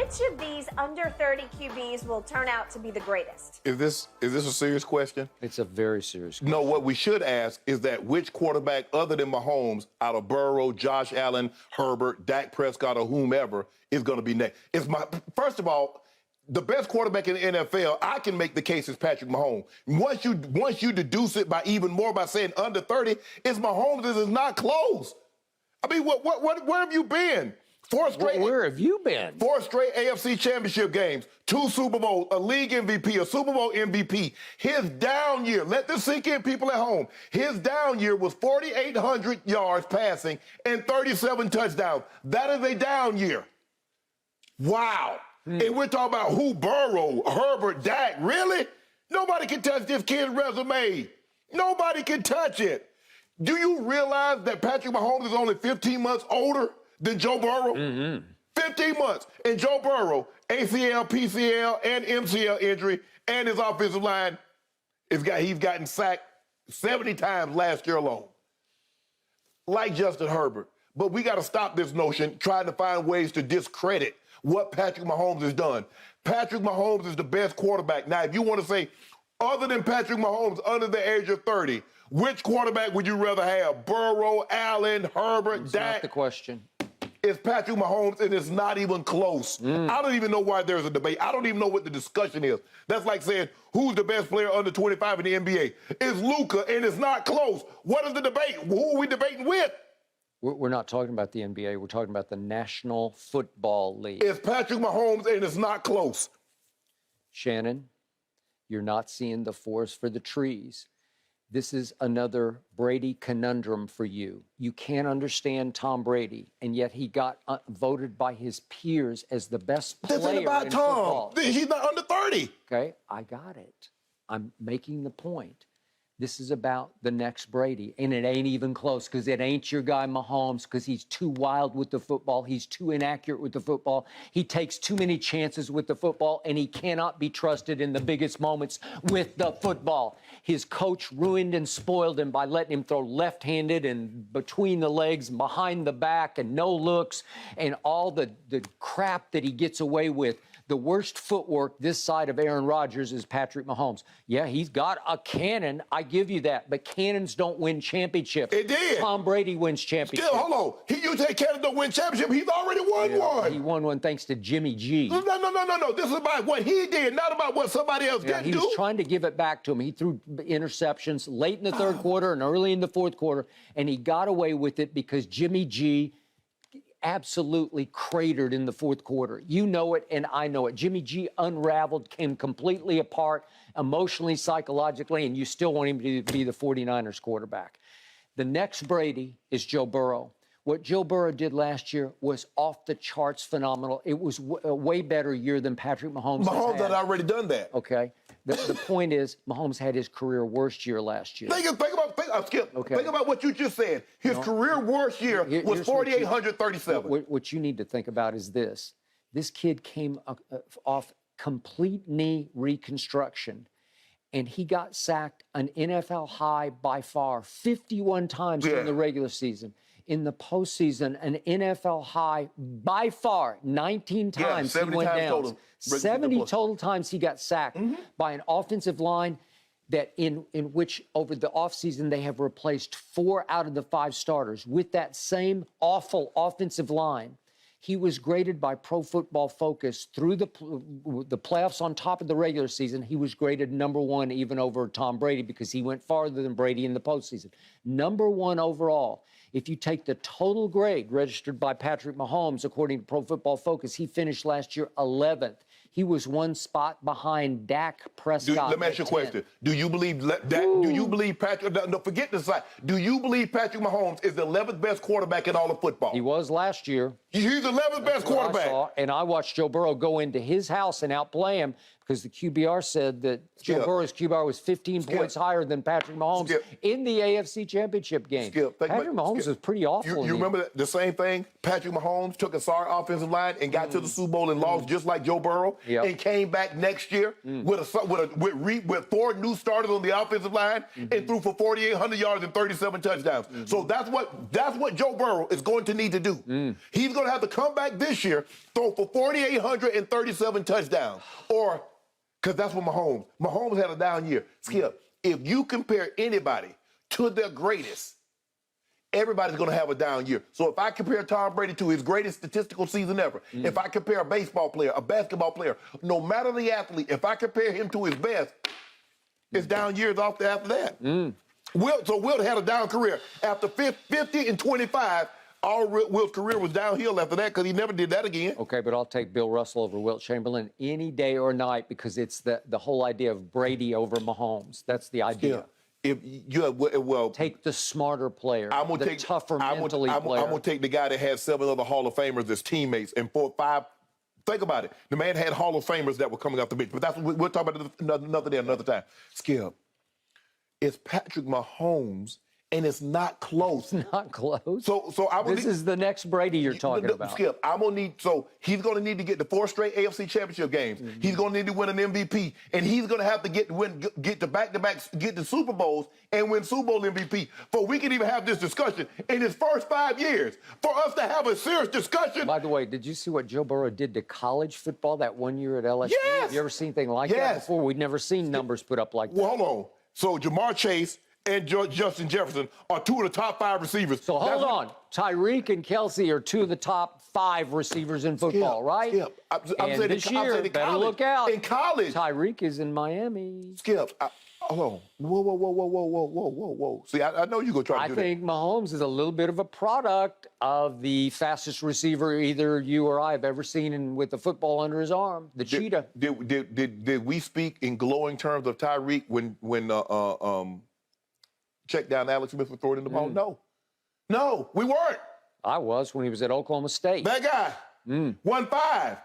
which of these under 30 QBs will turn out to be the greatest? Is this a serious question? It's a very serious question. No, what we should ask is that which quarterback other than Mahomes, out of Burrow, Josh Allen, Herbert, Dak Prescott, or whomever, is going to be next? First of all, the best quarterback in the NFL, I can make the case is Patrick Mahomes. Once you deduce it by even more by saying under 30, it's Mahomes. This is not close. I mean, where have you been? Where have you been? 4 straight AFC championship games, 2 Super Bowls, a league MVP, a Super Bowl MVP. His down year, let this sink in, people at home. His down year was 4,800 yards passing and 37 touchdowns. That is a down year. Wow. And we're talking about who? Burrow, Herbert, Dak. Really? Nobody can touch this kid's resume. Nobody can touch it. Do you realize that Patrick Mahomes is only 15 months older than Joe Burrow? 15 months. And Joe Burrow, ACL, PCL, and MCL injury, and his offensive line, he's gotten sacked 70 times last year alone. Like Justin Herbert. But we got to stop this notion trying to find ways to discredit what Patrick Mahomes has done. Patrick Mahomes is the best quarterback. Now, if you want to say, other than Patrick Mahomes, under the age of 30, which quarterback would you rather have? Burrow, Allen, Herbert, That's Dak? not the question. It's Patrick Mahomes, and it's not even close. I don't even know why there's a debate. I don't even know what the discussion is. That's like saying, who's the best player under 25 in the NBA? It's Luka, and it's not close. What is the debate? Who are we debating with? We're not talking about the NBA. We're talking about the National Football League. It's Patrick Mahomes, and it's not close. Shannon, you're not seeing the forest for the trees. This is another Brady conundrum for you. You can't understand Tom Brady, and yet he got voted by his peers as the best player This ain't about in Tom. football. He's not under 30. Okay, I got it. I'm making the point. This is about the next Brady, and it ain't even close because it ain't your guy Mahomes because he's too wild with the football. He's too inaccurate with the football. He takes too many chances with the football, and he cannot be trusted in the biggest moments with the football. His coach ruined and spoiled him by letting him throw left-handed and between the legs, behind the back, and no looks, and all the crap that he gets away with. The worst footwork this side of Aaron Rodgers is Patrick Mahomes. Yeah, he's got a cannon. I give you that. But cannons don't win championships. It did. Tom Brady wins championships. Still, hold on. You say cannon don't win championship. He's already won one. He won one thanks to Jimmy G. No. This is about what he did, not about what somebody else didn't do. He was trying to give it back to him. He threw interceptions late in the third quarter and early in the fourth quarter, and he got away with it because Jimmy G absolutely cratered in the fourth quarter. You know it, and I know it. Jimmy G unraveled, came completely apart emotionally, psychologically, and you still want him to be the 49ers quarterback. The next Brady is Joe Burrow. What Joe Burrow did last year was off the charts phenomenal. It was a way better year than Patrick Mahomes had already done that. Okay. The point is, Mahomes had his career worst year last year. Think about what you just said. His career worst year was 4,837. What you need to think about is this. This kid came off complete knee reconstruction, and he got sacked an NFL high by far 51 times during the regular season. In the postseason, an NFL high by far 19 times he went down. Total. 70 total times he got sacked by an offensive line that in which over the offseason they have replaced 4 out of the 5 starters. With that same awful offensive line, he was graded by Pro Football Focus through the playoffs on top of the regular season. He was graded #1 even over Tom Brady because he went farther than Brady in the postseason. #1 overall. If you take the total grade registered by Patrick Mahomes, according to Pro Football Focus, he finished last year 11th. He was 1 spot behind Dak Prescott. Let me ask you a question. Do you believe Do you believe Patrick? No, forget the side. Do you believe Patrick Mahomes is the 11th best quarterback in all of football? He was last year. He's the 11th best quarterback. And I watched Joe Burrow go into his house and outplay him because the QBR said that Joe Burrow's QBR was 15 points higher than Patrick Mahomes in the AFC Championship game. Patrick Mahomes was pretty awful. You remember the same thing? Patrick Mahomes took a sorry offensive line and got to the Super Bowl and lost just like Joe Burrow, and came back next year with 4 new starters on the offensive line and threw for 4,800 yards and 37 touchdowns. So that's what Joe Burrow is going to need to do. He's going to have to come back this year, throw for 4,837 touchdowns, or because that's what Mahomes had a down year. Skip, if you compare anybody to their greatest, everybody's going to have a down year. So if I compare Tom Brady to his greatest statistical season ever, if I compare a baseball player, a basketball player, no matter the athlete, if I compare him to his best, it's down years after that. Wilt had a down career. After 50 and 25, Will's career was downhill after that because he never did that again. Okay, but I'll take Bill Russell over Wilt Chamberlain any day or night because it's the whole idea of Brady over Mahomes. That's the idea. If you take the smarter player, the tougher mentally player. I'm going to take the guy that had 7 other Hall of Famers as teammates and 4 or 5. Think about it. The man had Hall of Famers that were coming off the bench. But that's what we'll talk about another day, another time. Skip, it's Patrick Mahomes, and it's not close. It's not close. So this is the next Brady you're talking about. Skip, he's going to need to get the 4 straight AFC Championship games. He's going to need to win an MVP, and he's going to have to get to back-to-back, get the Super Bowls and win Super Bowl MVP. For we can even have this discussion in his first 5 years. For us to have a serious discussion. By the way, did you see what Joe Burrow did to college football that one year at LSU? Yes. Have you ever seen anything like that before? We'd never seen numbers put up like that. Well, hold on. So Jamar Chase and Justin Jefferson are 2 of the top 5 receivers. So hold on. Tyreek and Kelsey are 2 of the top 5 receivers in football, right? Skip. I'm saying this year, better look out. In college. Tyreek is in Miami. Skip, hold on. Whoa. See, I know you're going to try to do that. I think Mahomes is a little bit of a product of the fastest receiver either you or I have ever seen with the football under his arm, the cheetah. Did we speak in glowing terms of Tyreek when check down Alex Smith for throwing in the ball? No, we weren't. I was when he was at Oklahoma State. That guy, 1-5.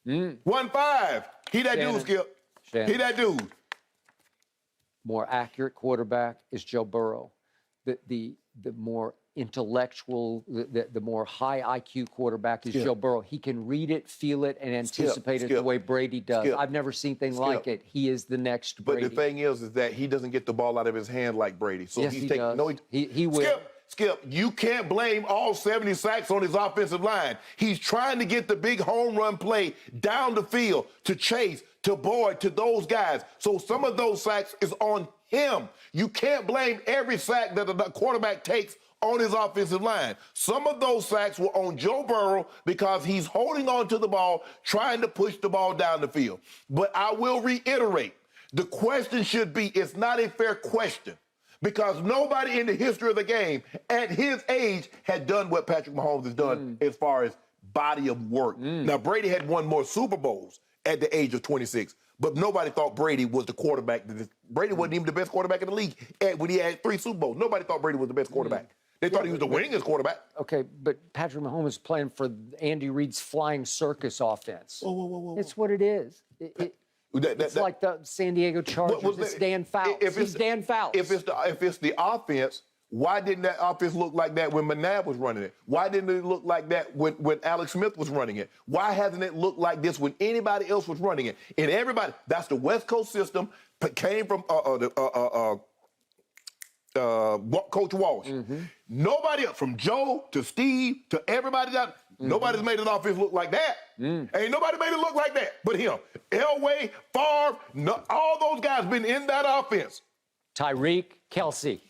1-5. He that dude, Skip. He that dude. More accurate quarterback is Joe Burrow. The more intellectual, the more high IQ quarterback is Joe Burrow. He can read it, feel it, and anticipate it the way Brady does. I've never seen anything like it. He is the next Brady. But the thing is that he doesn't get the ball out of his hand like Brady. So yes, he does. No, he will. Skip, you can't blame all 70 sacks on his offensive line. He's trying to get the big home run play down the field to Chase, to Boyd, to those guys. So some of those sacks is on him. You can't blame every sack that the quarterback takes on his offensive line. Some of those sacks were on Joe Burrow because he's holding on to the ball, trying to push the ball down the field. But I will reiterate, the question should be, it's not a fair question because nobody in the history of the game at his age had done what Patrick Mahomes has done as far as body of work. Now, Brady had won more Super Bowls at the age of 26. But nobody thought Brady was the quarterback. Brady wasn't even the best quarterback in the league when he had 3 Super Bowls. Nobody thought Brady was the best quarterback. They thought he was the winningest quarterback. Okay, but Patrick Mahomes is playing for Andy Reid's flying circus offense. Whoa. It's what it is. It's like the San Diego Chargers. It's Dan Fouts. He's Dan Fouts. If it's the offense, why didn't that offense look like that when McNabb was running it? Why didn't it look like that when Alex Smith was running it? Why hasn't it looked like this when anybody else was running it? And everybody, that's the West Coast system, came from Coach Walsh. Nobody else, from Joe to Steve to everybody down, nobody's made an offense look like that. Ain't nobody made it look like that but him. Elway, Favre, all those guys been in that offense. Tyreek, Kelsey.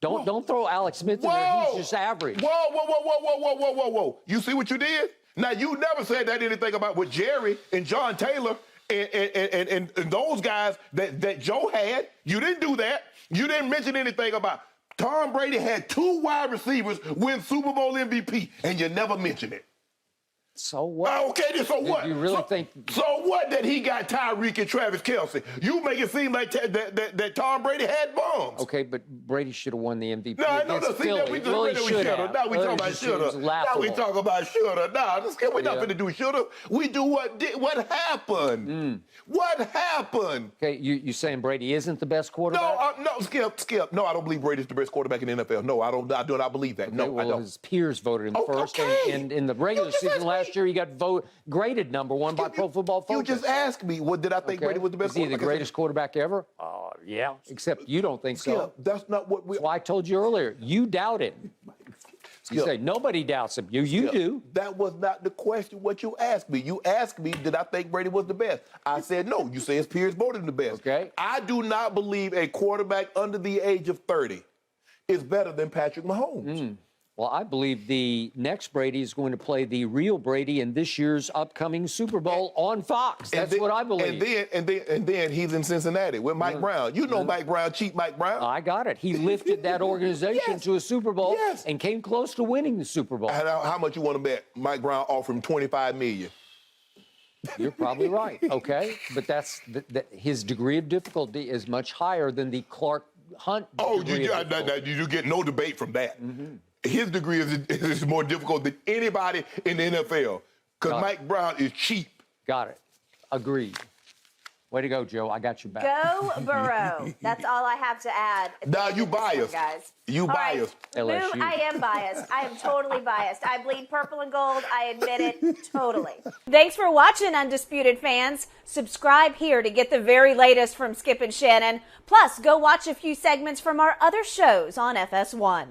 Don't throw Alex Smith in there. He's just average. Whoa. You see what you did? Now, you never said that anything about with Jerry and John Taylor and those guys that Joe had. You didn't do that. You didn't mention anything about Tom Brady had 2 wide receivers win Super Bowl MVP, and you never mentioned it. So what? Okay, then so what? You really think? So what that he got Tyreek and Travis Kelce? You make it seem like that Tom Brady had bums. Okay, but Brady should have won the MVP. No, against Philly. We Really should have. Now we talking about shoulda. Now we talking about shoulda. Nah, we're not finna do shoulda. We do what happened. What happened? Okay, you saying Brady isn't the best quarterback? No, Skip. No, I don't believe Brady's the best quarterback in the NFL. No, I do not believe that. No, well, I don't. His peers voted him first, and in the regular season last year, he got graded number one by Pro Football Focus. You just asked me, what did I think Brady was the best quarterback? Is he the greatest quarterback ever? Yeah. Except you don't think so. That's not what we. That's why I told you earlier. You doubt it. You say nobody doubts him. You do. That was not the question. What you asked me. You asked me, did I think Brady was the best? I said no. You say his peers voted him the best. Okay. I do not believe a quarterback under the age of 30 is better than Patrick Mahomes. Well, I believe the next Brady is going to play the real Brady in this year's upcoming Super Bowl on Fox. That's what I believe. And then he's in Cincinnati with Mike Brown. You know Mike Brown, cheap Mike Brown. I got it. He lifted that organization to a Super Bowl and came close to winning the Super Bowl. How much you want to bet? Mike Brown offered him $25 million. You're probably right. Okay, but that's his degree of difficulty is much higher than the Clark Hunt. You get no debate from that. His degree is more difficult than anybody in the NFL because Mike Brown is cheap. Got it. Agreed. Way to go, Joe. I got your back. Go Burrow. That's all I have to add. Now you biased, guys. You biased. LSU. Boo, I am biased. I am totally biased. I bleed purple and gold. I admit it totally. Thanks for watching, Undisputed fans. Subscribe here to get the very latest from Skip and Shannon. Plus, go watch a few segments from our other shows on FS1.